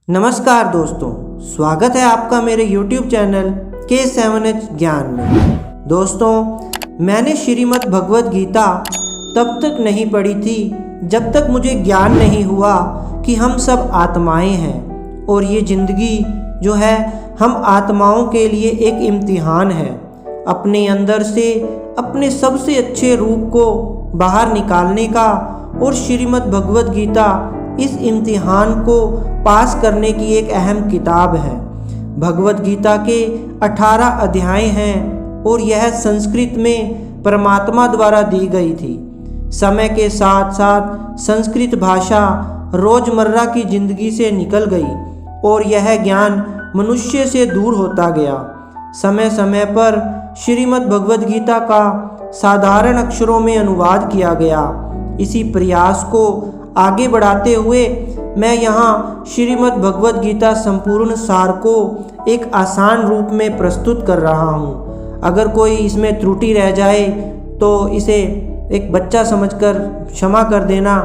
नमस्कार दोस्तों, स्वागत है आपका मेरे YouTube चैनल K7H ज्ञान में। दोस्तों, मैंने श्रीमद् भगवद गीता तब तक नहीं पढ़ी थी जब तक मुझे ज्ञान नहीं हुआ कि हम सब आत्माएं हैं और ये ज़िंदगी जो है हम आत्माओं के लिए एक इम्तिहान है। अपने अंदर से अपने सबसे अच्छे रूप को बाहर निकालने का और श्रीमद् भगवद गीता इस इम्तिहान को पास करने की एक अहम किताब है। भगवद गीता के 18 अध्याय हैं और यह संस्कृत में परमात्मा द्वारा दी गई थी। समय के साथ साथ संस्कृत भाषा रोज़मर्रा की ज़िंदगी से निकल गई और यह ज्ञान मनुष्य से दूर होता गया। समय समय पर श्रीमद् भगवद गीता का साधारण अक्षरों में अनुवाद किया गया। इसी प्रयास को आगे बढ़ाते हुए मैं यहाँ श्रीमद् भगवद गीता संपूर्ण सार को एक आसान रूप में प्रस्तुत कर रहा हूँ। अगर कोई इसमें त्रुटि रह जाए तो इसे एक बच्चा समझकर क्षमा कर देना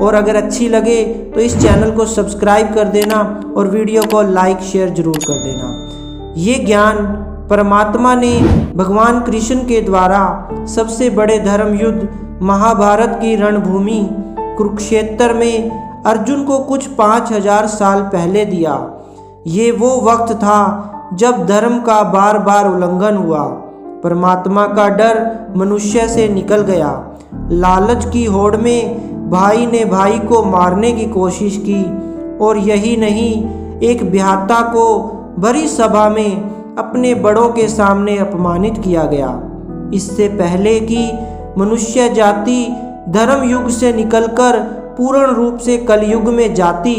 और अगर अच्छी लगे तो इस चैनल को सब्सक्राइब कर देना और वीडियो को लाइक शेयर ज़रूर कर देना। ये ज्ञान परमात्मा ने भगवान कृष्ण के द्वारा सबसे बड़े धर्म युद्ध महाभारत की रणभूमि कुरुक्षेत्र में अर्जुन को कुछ 5000 साल पहले दिया। ये वो वक्त था जब धर्म का बार बार उल्लंघन हुआ। परमात्मा का डर मनुष्य से निकल गया। लालच की होड़ में भाई ने भाई को मारने की कोशिश की और यही नहीं, एक ब्याहता को भरी सभा में अपने बड़ों के सामने अपमानित किया गया। इससे पहले कि मनुष्य जाति धर्म युग से निकलकर पूर्ण रूप से कलयुग में जाती,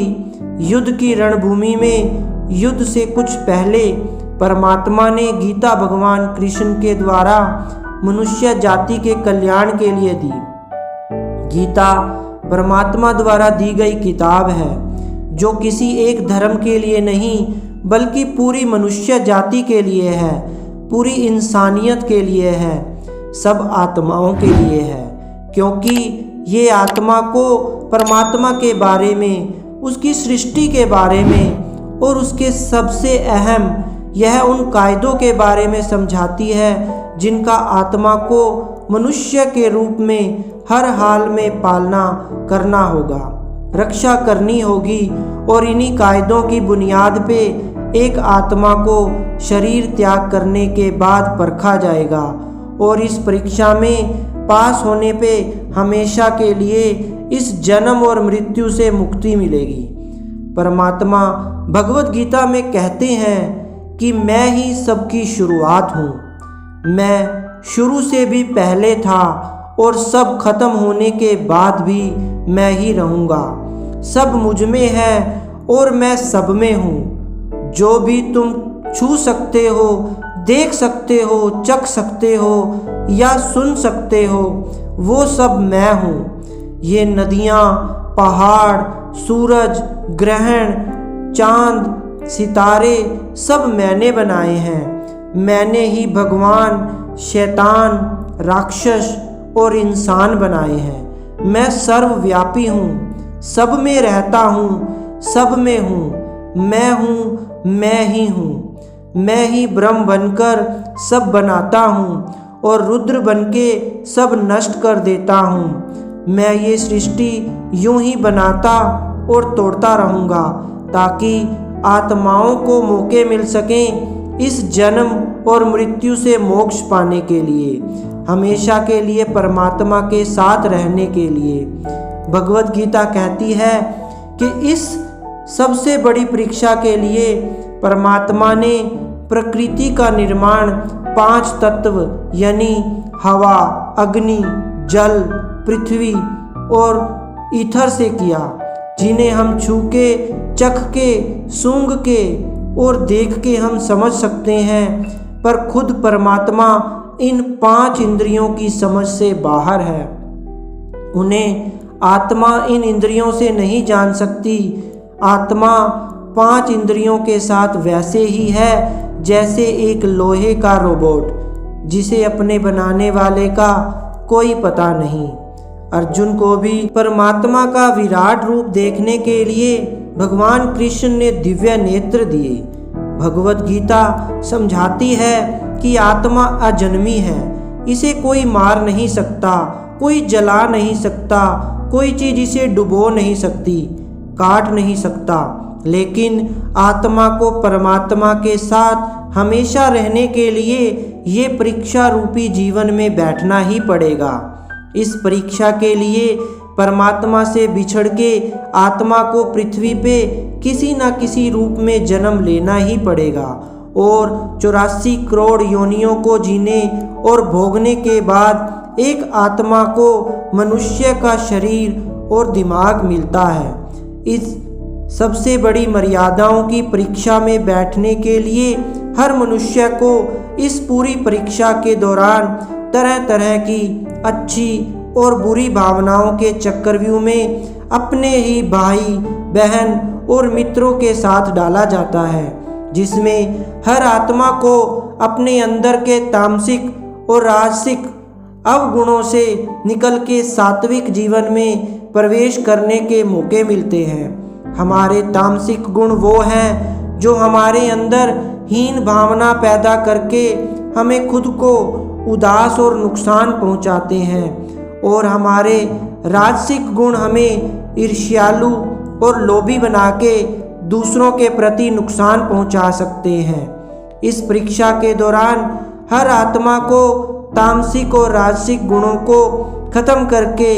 युद्ध की रणभूमि में युद्ध से कुछ पहले परमात्मा ने गीता भगवान कृष्ण के द्वारा मनुष्य जाति के कल्याण के लिए दी। गीता परमात्मा द्वारा दी गई किताब है जो किसी एक धर्म के लिए नहीं बल्कि पूरी मनुष्य जाति के लिए है, पूरी इंसानियत के लिए है, सब आत्माओं के लिए है। क्योंकि ये आत्मा को परमात्मा के बारे में, उसकी सृष्टि के बारे में और उसके सबसे अहम यह उन कायदों के बारे में समझाती है जिनका आत्मा को मनुष्य के रूप में हर हाल में पालना करना होगा, रक्षा करनी होगी और इन्हीं कायदों की बुनियाद पे एक आत्मा को शरीर त्याग करने के बाद परखा जाएगा और इस परीक्षा में पास होने पे हमेशा के लिए इस जन्म और मृत्यु से मुक्ति मिलेगी। परमात्मा भगवद गीता में कहते हैं कि मैं ही सबकी शुरुआत हूँ। मैं शुरू से भी पहले था और सब खत्म होने के बाद भी मैं ही रहूँगा। सब मुझ में है और मैं सब में हूँ। जो भी तुम छू सकते हो, देख सकते हो, चख सकते हो या सुन सकते हो, वो सब मैं हूँ। ये नदियाँ, पहाड़, सूरज, ग्रहण, चांद, सितारे सब मैंने बनाए हैं। मैंने ही भगवान, शैतान, राक्षस और इंसान बनाए हैं। मैं सर्वव्यापी हूँ, सब में रहता हूँ, सब में हूँ। मैं ही हूँ। मैं ही ब्रह्म बनकर सब बनाता हूँ और रुद्र बनके सब नष्ट कर देता हूँ। मैं ये सृष्टि यूं ही बनाता और तोड़ता रहूँगा ताकि आत्माओं को मौके मिल सकें इस जन्म और मृत्यु से मोक्ष पाने के लिए, हमेशा के लिए परमात्मा के साथ रहने के लिए। भगवद गीता कहती है कि इस सबसे बड़ी परीक्षा के लिए परमात्मा ने प्रकृति का निर्माण 5 तत्व यानी हवा, अग्नि, जल, पृथ्वी और ईथर से किया, जिन्हें हम छू के, चख के, सूंघ के और देख के हम समझ सकते हैं। पर खुद परमात्मा इन 5 इंद्रियों की समझ से बाहर है। उन्हें आत्मा इन इंद्रियों से नहीं जान सकती। आत्मा 5 इंद्रियों के साथ वैसे ही है जैसे एक लोहे का रोबोट जिसे अपने बनाने वाले का कोई पता नहीं। अर्जुन को भी परमात्मा का विराट रूप देखने के लिए भगवान कृष्ण ने दिव्य नेत्र दिए। भगवत गीता समझाती है कि आत्मा अजन्मी है, इसे कोई मार नहीं सकता, कोई जला नहीं सकता, कोई चीज़ इसे डुबो नहीं सकती, काट नहीं सकता। लेकिन आत्मा को परमात्मा के साथ हमेशा रहने के लिए ये परीक्षा रूपी जीवन में बैठना ही पड़ेगा। इस परीक्षा के लिए परमात्मा से बिछड़ के आत्मा को पृथ्वी पे किसी न किसी रूप में जन्म लेना ही पड़ेगा और 84 करोड़ योनियों को जीने और भोगने के बाद एक आत्मा को मनुष्य का शरीर और दिमाग मिलता है। इस सबसे बड़ी मर्यादाओं की परीक्षा में बैठने के लिए हर मनुष्य को इस पूरी परीक्षा के दौरान तरह तरह की अच्छी और बुरी भावनाओं के चक्रव्यूह में अपने ही भाई बहन और मित्रों के साथ डाला जाता है, जिसमें हर आत्मा को अपने अंदर के तामसिक और राजसिक अवगुणों से निकल के सात्विक जीवन में प्रवेश करने के मौके मिलते हैं। हमारे तामसिक गुण वो हैं जो हमारे अंदर हीन भावना पैदा करके हमें खुद को उदास और नुकसान पहुंचाते हैं, और हमारे राजसिक गुण हमें ईर्ष्यालु और लोभी बना के दूसरों के प्रति नुकसान पहुंचा सकते हैं। इस परीक्षा के दौरान हर आत्मा को तामसिक और राजसिक गुणों को खत्म करके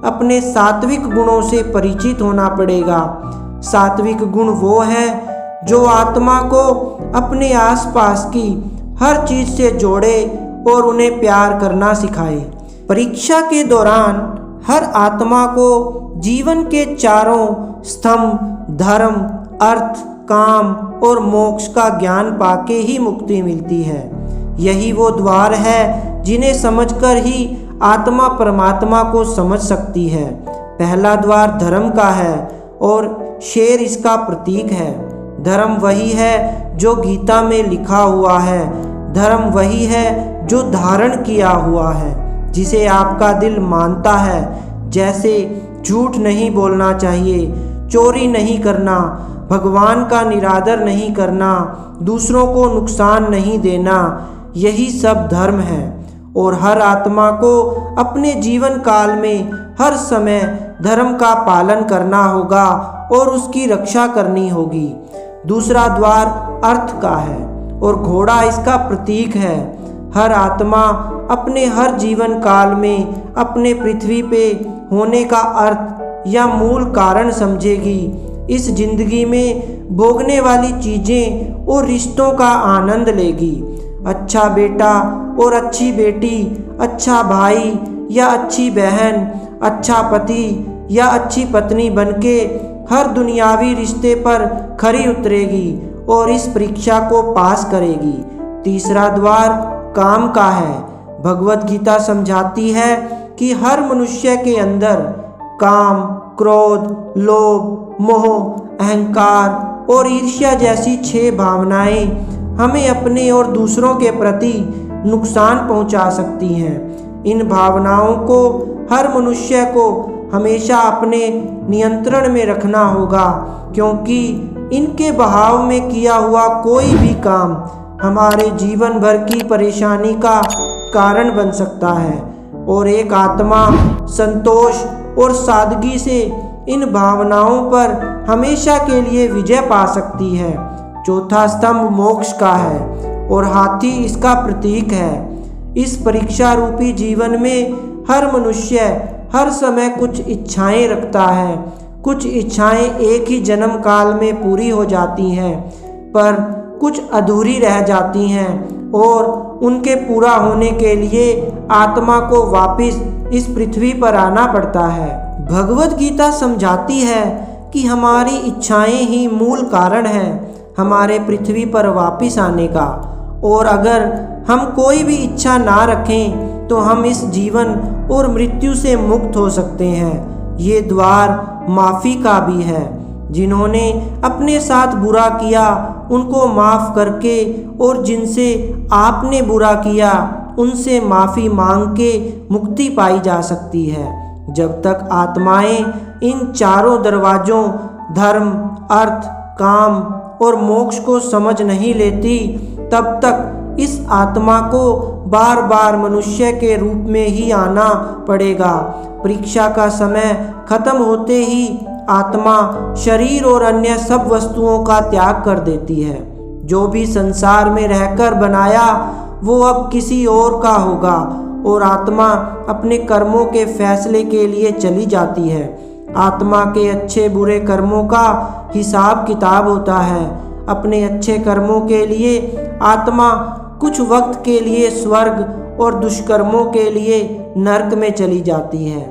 अपने सात्विक गुणों से परिचित होना पड़ेगा। सात्विक गुण वो है जो आत्मा को अपने आसपास की हर चीज से जोड़े और उन्हें प्यार करना सिखाए। परीक्षा के दौरान हर आत्मा को जीवन के चारों स्तंभ धर्म, अर्थ, काम और मोक्ष का ज्ञान पाके ही मुक्ति मिलती है। यही वो द्वार है जिन्हें समझकर ही आत्मा परमात्मा को समझ सकती है। पहला द्वार धर्म का है और शेर इसका प्रतीक है। धर्म वही है जो गीता में लिखा हुआ है, धर्म वही है जो धारण किया हुआ है, जिसे आपका दिल मानता है। जैसे झूठ नहीं बोलना चाहिए, चोरी नहीं करना, भगवान का निरादर नहीं करना, दूसरों को नुकसान नहीं देना, यही सब धर्म है। और हर आत्मा को अपने जीवन काल में हर समय धर्म का पालन करना होगा और उसकी रक्षा करनी होगी। दूसरा द्वार अर्थ का है और घोड़ा इसका प्रतीक है। हर आत्मा अपने हर जीवन काल में अपने पृथ्वी पे होने का अर्थ या मूल कारण समझेगी। इस जिंदगी में भोगने वाली चीज़ें और रिश्तों का आनंद लेगी। अच्छा बेटा और अच्छी बेटी, अच्छा भाई या अच्छी बहन, अच्छा पति या अच्छी पत्नी बनके हर दुनियावी रिश्ते पर खरी उतरेगी और इस परीक्षा को पास करेगी। तीसरा द्वार काम का है। भगवत गीता समझाती है कि हर मनुष्य के अंदर काम, क्रोध, लोभ, मोह, अहंकार और ईर्ष्या जैसी 6 भावनाएं हमें अपने और दूसरों के प्रति नुकसान पहुंचा सकती हैं। इन भावनाओं को हर मनुष्य को हमेशा अपने नियंत्रण में रखना होगा, क्योंकि इनके बहाव में किया हुआ कोई भी काम हमारे जीवन भर की परेशानी का कारण बन सकता है। और एक आत्मा संतोष और सादगी से इन भावनाओं पर हमेशा के लिए विजय पा सकती है। चौथा स्तंभ मोक्ष का है और हाथी इसका प्रतीक है। इस परीक्षा रूपी जीवन में हर मनुष्य हर समय कुछ इच्छाएं रखता है। कुछ इच्छाएं एक ही जन्म काल में पूरी हो जाती हैं, पर कुछ अधूरी रह जाती हैं और उनके पूरा होने के लिए आत्मा को वापस इस पृथ्वी पर आना पड़ता है। भगवत गीता समझाती है कि हमारी इच्छाएं ही मूल कारण हैं हमारे पृथ्वी पर वापस आने का, और अगर हम कोई भी इच्छा ना रखें तो हम इस जीवन और मृत्यु से मुक्त हो सकते हैं। ये द्वार माफ़ी का भी है। जिन्होंने अपने साथ बुरा किया उनको माफ़ करके और जिनसे आपने बुरा किया उनसे माफ़ी मांग के मुक्ति पाई जा सकती है। जब तक आत्माएं इन चारों दरवाज़ों धर्म, अर्थ, काम और मोक्ष को समझ नहीं लेती, तब तक इस आत्मा को बार बार मनुष्य के रूप में ही आना पड़ेगा। परीक्षा का समय खत्म होते ही आत्मा शरीर और अन्य सब वस्तुओं का त्याग कर देती है। जो भी संसार में रहकर बनाया वो अब किसी और का होगा और आत्मा अपने कर्मों के फैसले के लिए चली जाती है। आत्मा के अच्छे बुरे कर्मों का हिसाब किताब होता है। अपने अच्छे कर्मों के लिए आत्मा कुछ वक्त के लिए स्वर्ग और दुष्कर्मों के लिए नरक में चली जाती है।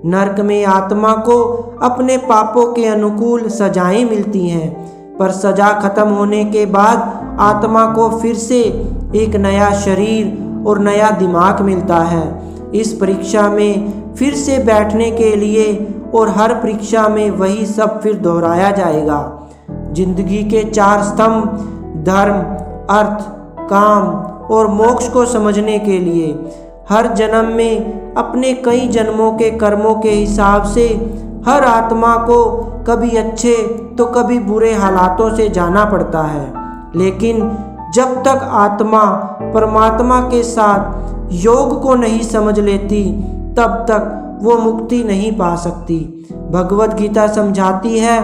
नरक में आत्मा को अपने पापों के अनुकूल सजाएं मिलती हैं, पर सजा खत्म होने के बाद आत्मा को फिर से एक नया शरीर और नया दिमाग मिलता है। इस परीक्षा में फिर से बैठने के लिए और हर परीक्षा में वही सब फिर दोहराया जाएगा। जिंदगी के 4 स्तंभ धर्म, अर्थ, काम और मोक्ष को समझने के लिए हर जन्म में अपने कई जन्मों के कर्मों के हिसाब से हर आत्मा को कभी अच्छे तो कभी बुरे हालातों से जाना पड़ता है। लेकिन जब तक आत्मा परमात्मा के साथ योग को नहीं समझ लेती, तब तक वो मुक्ति नहीं पा सकती। भगवत गीता समझाती है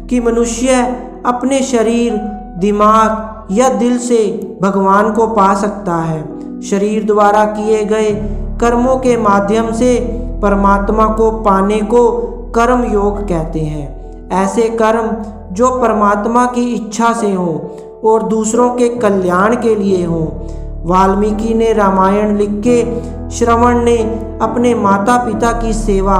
कि मनुष्य अपने शरीर, दिमाग या दिल से भगवान को पा सकता है। शरीर द्वारा किए गए कर्मों के माध्यम से परमात्मा को पाने को कर्म योग कहते हैं। ऐसे कर्म जो परमात्मा की इच्छा से हों और दूसरों के कल्याण के लिए हों। वाल्मीकि ने रामायण लिख के श्रवण ने अपने माता पिता की सेवा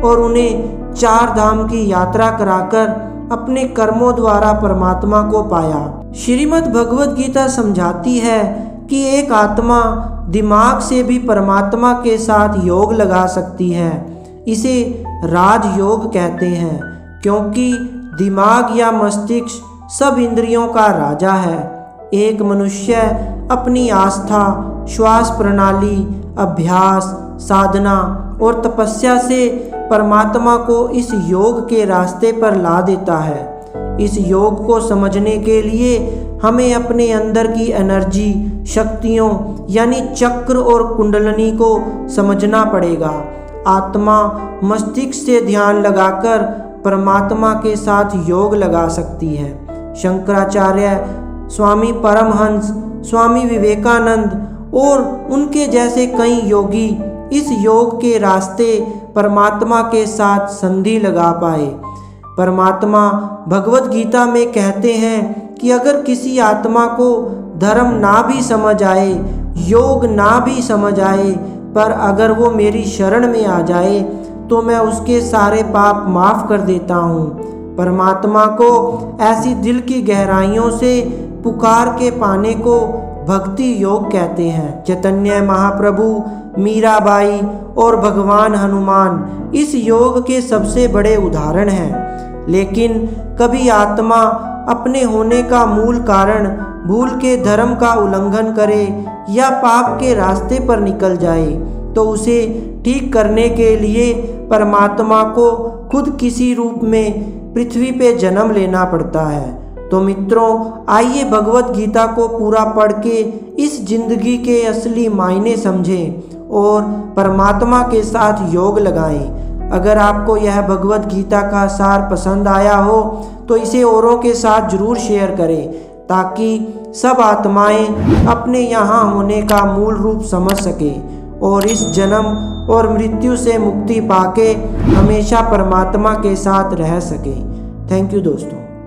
और उन्हें 4 धाम की यात्रा कराकर अपने कर्मों द्वारा परमात्मा को पाया। श्रीमद् भगवद गीता समझाती है कि एक आत्मा दिमाग से भी परमात्मा के साथ योग लगा सकती है। इसे राजयोग कहते हैं, क्योंकि दिमाग या मस्तिष्क सब इंद्रियों का राजा है। एक मनुष्य अपनी आस्था, श्वास प्रणाली, अभ्यास, साधना और तपस्या से परमात्मा को इस योग के रास्ते पर ला देता है। इस योग को समझने के लिए हमें अपने अंदर की एनर्जी, शक्तियों यानी चक्र और कुंडलनी को समझना पड़ेगा। आत्मा मस्तिष्क से ध्यान लगाकर परमात्मा के साथ योग लगा सकती है। शंकराचार्य, स्वामी परमहंस, स्वामी विवेकानंद और उनके जैसे कई योगी इस योग के रास्ते परमात्मा के साथ संधि लगा पाए। परमात्मा भगवत गीता में कहते हैं कि अगर किसी आत्मा को धर्म ना भी समझ आए, योग ना भी समझ आए, पर अगर वो मेरी शरण में आ जाए तो मैं उसके सारे पाप माफ़ कर देता हूँ। परमात्मा को ऐसी दिल की गहराइयों से पुकार के पाने को भक्ति योग कहते हैं। चैतन्य महाप्रभु, मीराबाई और भगवान हनुमान इस योग के सबसे बड़े उदाहरण हैं। लेकिन कभी आत्मा अपने होने का मूल कारण भूल के धर्म का उल्लंघन करे या पाप के रास्ते पर निकल जाए तो उसे ठीक करने के लिए परमात्मा को खुद किसी रूप में पृथ्वी पे जन्म लेना पड़ता है। तो मित्रों, आइए भगवत गीता को पूरा पढ़ के इस जिंदगी के असली मायने समझें और परमात्मा के साथ योग लगाएं। अगर आपको यह भगवत गीता का सार पसंद आया हो तो इसे औरों के साथ जरूर शेयर करें, ताकि सब आत्माएं अपने यहाँ होने का मूल रूप समझ सकें और इस जन्म और मृत्यु से मुक्ति पाके हमेशा परमात्मा के साथ रह सकें। थैंक यू दोस्तों।